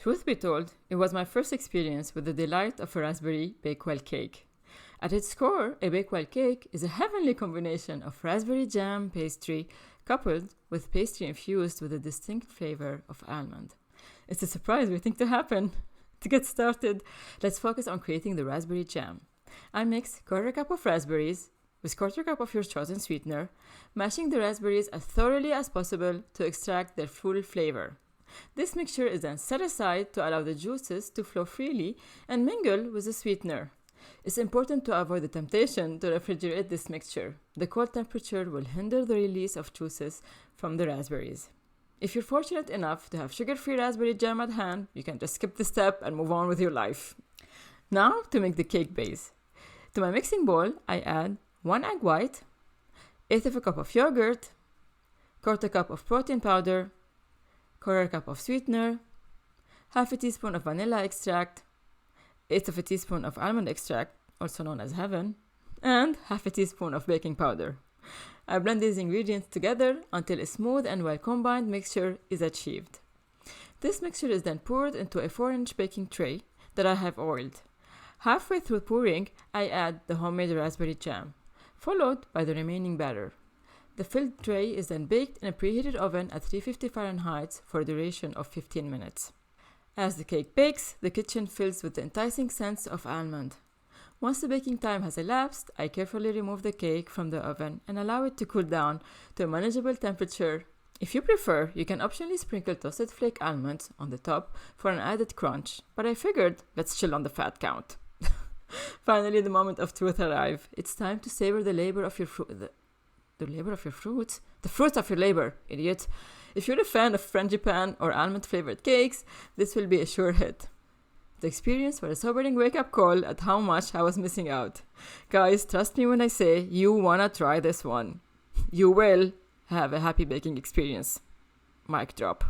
Truth be told, it was my first experience with the delight of a raspberry Bakewell cake. At its core, a Bakewell cake is a heavenly combination of raspberry jam pastry coupled with pastry infused with a distinct flavor of almond. It's a surprise waiting to happen. To get started, let's focus on creating the raspberry jam. I mix quarter cup of raspberries with quarter cup of your chosen sweetener, mashing the raspberries as thoroughly as possible to extract their full flavor. This mixture is then set aside to allow the juices to flow freely and mingle with the sweetener. It's important to avoid the temptation to refrigerate this mixture. The cold temperature will hinder the release of juices from the raspberries. If you're fortunate enough to have sugar-free raspberry jam at hand, you can just skip the step and move on with your life. Now to make the cake base. To my mixing bowl, I add 1 egg white, 1/8 of a cup of yogurt, 1/4 cup of protein powder, 1/4 cup of sweetener, 1/2 teaspoon of vanilla extract, 1/8 teaspoon of almond extract, also known as heaven, and 1/2 teaspoon of baking powder. I blend these ingredients together until a smooth and well-combined mixture is achieved. This mixture is then poured into a 4-inch baking tray that I have oiled. Halfway through pouring, I add the homemade raspberry jam, followed by the remaining batter. The filled tray is then baked in a preheated oven at 350 Fahrenheit for a duration of 15 minutes. As the cake bakes, the kitchen fills with the enticing scents of almond. Once the baking time has elapsed, I carefully remove the cake from the oven and allow it to cool down to a manageable temperature. If you prefer, you can optionally sprinkle toasted flake almonds on the top for an added crunch, but I figured let's chill on the fat count. Finally, the moment of truth arrives. It's time to savor the labor of your fruits? The fruits of your labor, idiot. If you're a fan of frangipane or almond-flavored cakes, this will be a sure hit. The experience was a sobering wake-up call at how much I was missing out. Guys, trust me when I say you wanna try this one. You will have a happy baking experience. Mic drop.